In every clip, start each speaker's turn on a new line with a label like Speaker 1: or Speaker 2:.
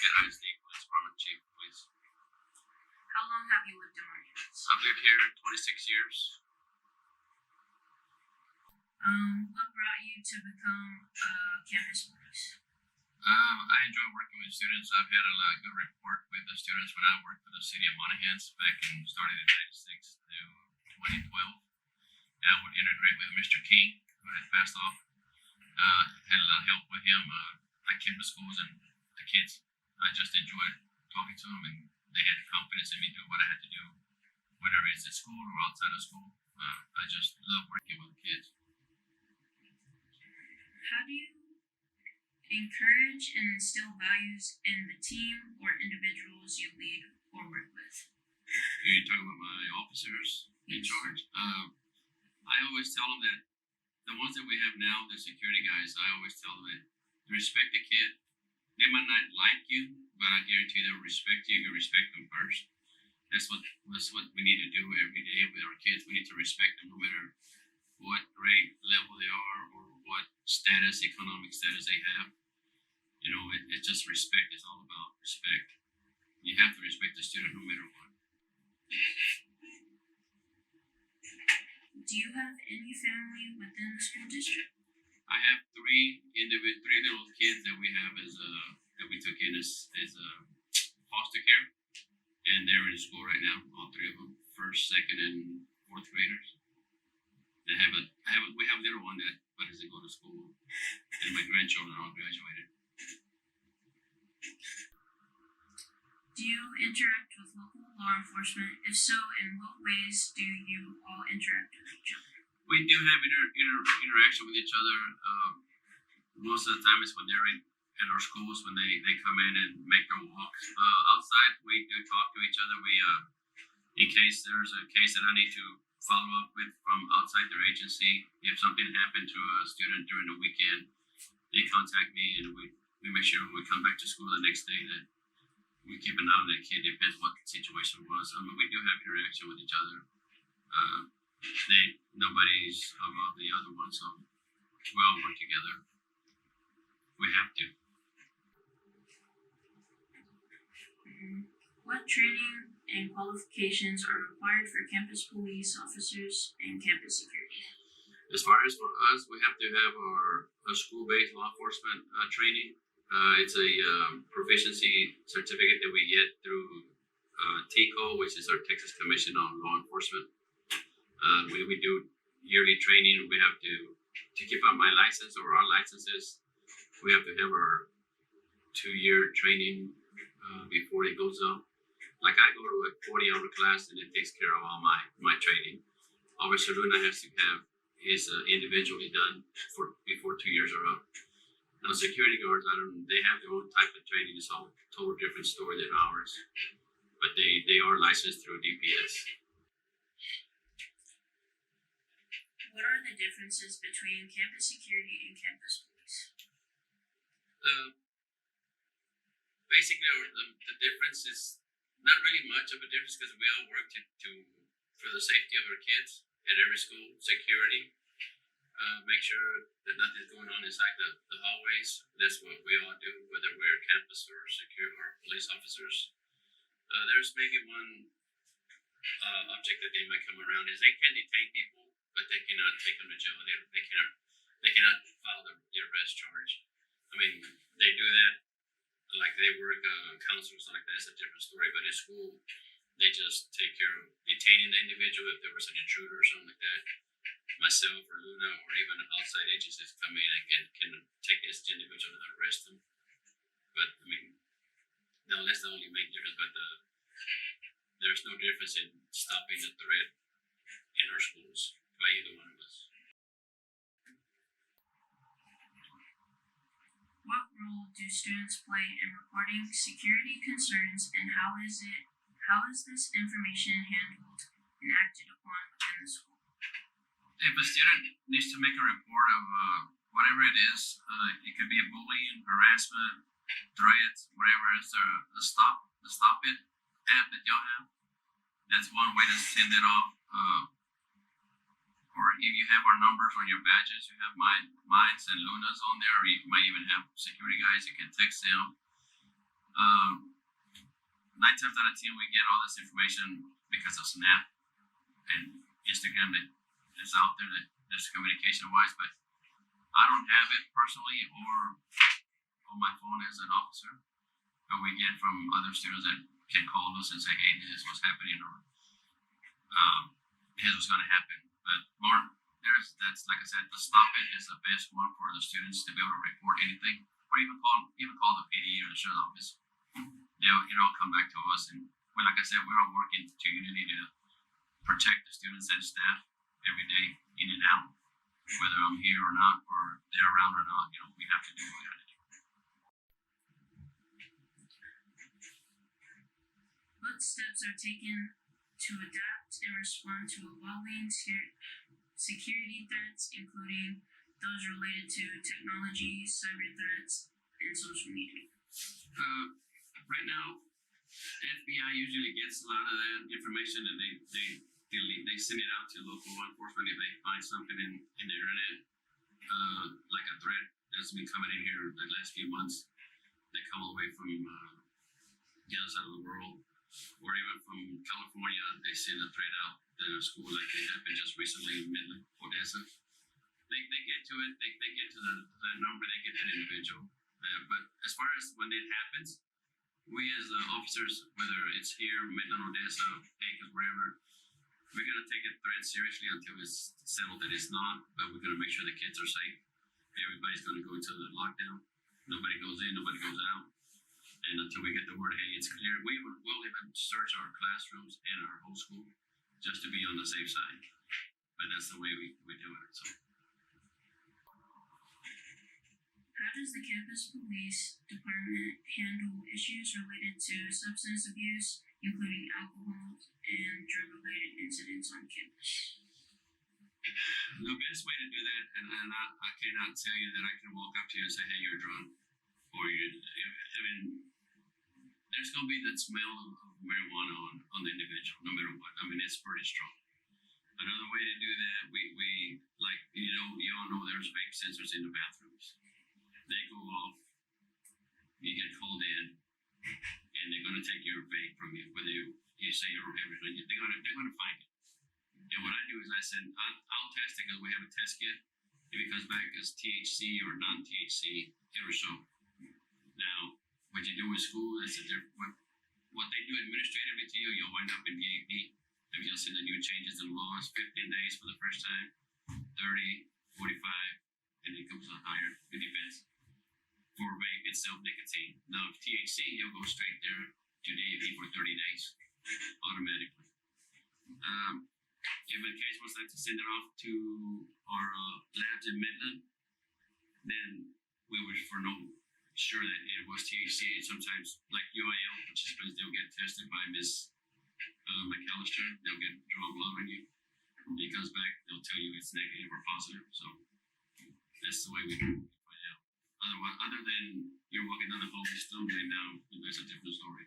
Speaker 1: MWPISD, Police Department Chief of Police.
Speaker 2: How long have you lived in Orona?
Speaker 1: I've lived here 26 years.
Speaker 2: What brought you to become campus police?
Speaker 1: I enjoy working with students. I've had a lot of good rapport with the students when I worked for the city of Monahans back in starting in '96 to 2012. I would integrate with Mr. King, who had passed off. Had a lot of help with him. I came to schools and the kids, I just enjoyed talking to them, and they had confidence in me to do what I had to do, whether it's at school or outside of school. I just love working with the kids.
Speaker 2: How do you encourage and instill values in the team or individuals you lead or work with?
Speaker 1: You're talking about my officers in charge? I always tell them that the ones that we have now, the security guys, I always tell them that respect the kid. They might not like you, but I guarantee they'll respect you. You respect them first. That's what we need to do every day with our kids. We need to respect them no matter what grade level they are or what economic status they have. You know, it's just respect. It's all about respect. You have to respect the student no matter what.
Speaker 2: Do you have any family within the school district?
Speaker 1: I have three little kids that we have that we took in as foster care, and they're in school right now. All three of them, first, second, and fourth graders. And we have a little one that doesn't go to school, and my grandchildren all graduated.
Speaker 2: Do you interact with local law enforcement? If so, in what ways do you all interact with each other?
Speaker 1: We do have interaction with each other. Most of the time it's when they're at our schools, when they come in and make their walks. Outside, we do talk to each other. We, in case there's a case that I need to follow up with from outside their agency, if something happened to a student during the weekend, they contact me, and we make sure when we come back to school the next day that we keep an eye on that kid. Depends what the situation was. I mean, we do have interaction with each other. Nobody's above the other one, so we all work together. We have to.
Speaker 2: What training and qualifications are required for campus police officers and campus security?
Speaker 1: As far as for us, we have to have our school-based law enforcement training. It's a proficiency certificate that we get through TCO, which is our Texas Commission on Law Enforcement. We do yearly training. We have to keep up my license or our licenses. We have to have our 2-year training before it goes up. Like I go to a 40-hour class, and it takes care of all my training. Officer Luna has to have his individually done before 2 years are up. Now, security guards, they have their own type of training. It's all a total different story than ours. But they are licensed through DPS.
Speaker 2: What are the differences between campus security and campus police?
Speaker 1: Basically, the difference is not really much of a difference because we all work for the safety of our kids at every school, security. Make sure that nothing's going on inside the hallways. That's what we all do, whether we're campus or secure or police officers. There's maybe one object that they might come around is they can detain people, but they cannot take them to jail. They cannot file the arrest charge. I mean, they do that like they work counselors like that. It's a different story. But at school, they just take care of detaining the individual if there was an intruder or something like that. Myself or Luna or even outside agencies come in and can take this individual and arrest them. But I mean, no, that's the only main difference. But there's no difference in stopping the threat in our schools by either one of us.
Speaker 2: What role do students play in reporting security concerns, and how is this information handled and acted upon within the school?
Speaker 1: If a student needs to make a report of whatever it is, it could be a bullying, harassment, threats, whatever it is, the stop it app that y'all have. That's one way to send it off. Or if you have our numbers on your badges, you have mine's and Luna's on there, or you might even have security guys, you can text them. Um, 9 times out of 10, we get all this information because of Snap and Instagram that is out there that there's communication wise, but I don't have it personally or on my phone as an officer. But we get from other students that can call us and say, hey, this is what's happening, or here's what's going to happen. But Mark, that's like I said, the stop it is the best one for the students to be able to report anything, or even call the PD or the sheriff's office. It'll come back to us, and like I said, we're all working to unity to protect the students and staff every day, in and out, whether I'm here or not, or they're around or not. We have to do what we got to do.
Speaker 2: What steps are taken to adapt and respond to evolving security threats, including those related to technology, cyber threats, and social media?
Speaker 1: Right now, FBI usually gets a lot of that information, and they send it out to local law enforcement if they find something in the internet, like a threat that's been coming in here the last few months. They come all the way from the other side of the world, or even from California. They send a threat out to a school, like it happened just recently in Midland, Odessa. They get to it. They get to the number. They get to the individual. But as far as when it happens, we as officers, whether it's here, Midland, Odessa, Pecos, wherever, we're going to take a threat seriously until it's settled that it's not, but we're going to make sure the kids are safe. Everybody's going to go into the lockdown. Nobody goes in, nobody goes out. And until we get the word, hey, it's clear, we'll even search our classrooms and our whole school just to be on the safe side. But that's the way we do it. So.
Speaker 2: How does the campus police department handle issues related to substance abuse, including alcohol and drug-related incidents on campus?
Speaker 1: The best way to do that, and I cannot tell you that I can walk up to you and say, hey, you're drunk, or there's going to be that smell of marijuana on the individual, no matter what. It's pretty strong. Another way to do that, we like, you all know there's vape sensors in the bathrooms. They go off, you get called in, and they're going to take your vape from you, whether you say you're everything, they're going to find it. And what I do is I'll test it because we have a test kit. If it comes back as THC or non-THC, it'll show. Now, what you do in school is what they do administratively to you, you'll wind up in DAP. Maybe you'll see the new changes in laws, 15 days for the first time, 30, 45, and it comes on higher. It depends. For vape, it's self-nicotine. Now, if THC, you'll go straight there to DAP for 30 days, automatically. If in case was like to send it off to our labs in Midland, then we would sure that it was THC. Sometimes, like UIL participants, they'll get tested by Miss McAllister. They'll get drawn blood on you. When it comes back, they'll tell you it's negative or positive. So that's the way we find out. Otherwise, other than you're walking down the hall and stumbling down, there's a different story.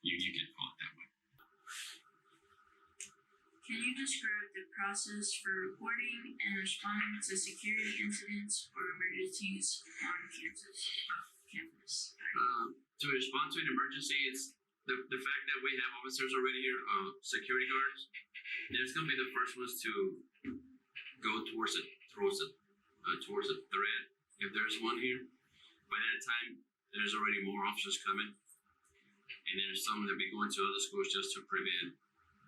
Speaker 1: You get caught that way.
Speaker 2: Can you describe the process for reporting and responding to security incidents or emergencies on campus?
Speaker 1: To respond to an emergency, it's the fact that we have officers already here, security guards. There's going to be the first ones to go towards a threat, if there's one here. By that time, there's already more officers coming, and there's some that be going to other schools just to prevent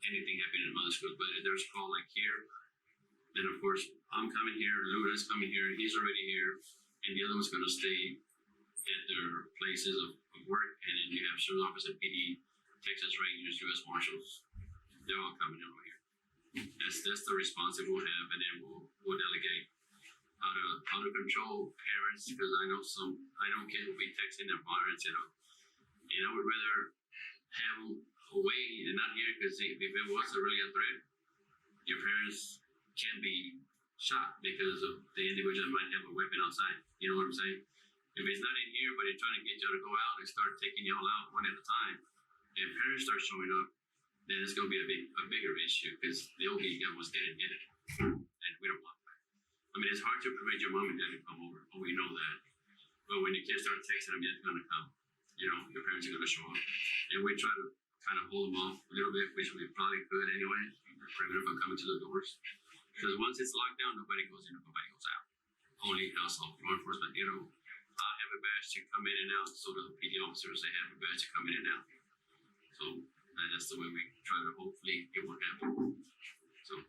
Speaker 1: anything happening in other schools. But if there's a call like here, then of course I'm coming here, Luda's coming here, he's already here, and the other one's going to stay at their places of work. And then you have certain officers at PD, Texas Rangers, U.S. Marshals. They're all coming over here. That's the response that we'll have, and then we'll delegate how to control parents, because I know kids will be texting their parents, and I would rather have them away and not here, because if it was really a threat, your parents can be shot because of the individual that might have a weapon outside. You know what I'm saying? If it's not in here, but they're trying to get y'all to go out and start taking y'all out one at a time, if parents start showing up, then it's going to be a bigger issue, because they'll be almost dead and hit. And we don't want that. It's hard to prevent your mom and dad to come over. Oh, we know that. But when the kids start texting them, it's going to come. your parents are going to show up. And we try to kind of hold them off a little bit, which we probably could anyway, prevent them from coming to the doors. Because once it's locked down, nobody goes in and nobody goes out. Only household law enforcement, I have a badge to come in and out, so do the PD officers, they have a badge to come in and out. So that's the way we try to hopefully get what happens. So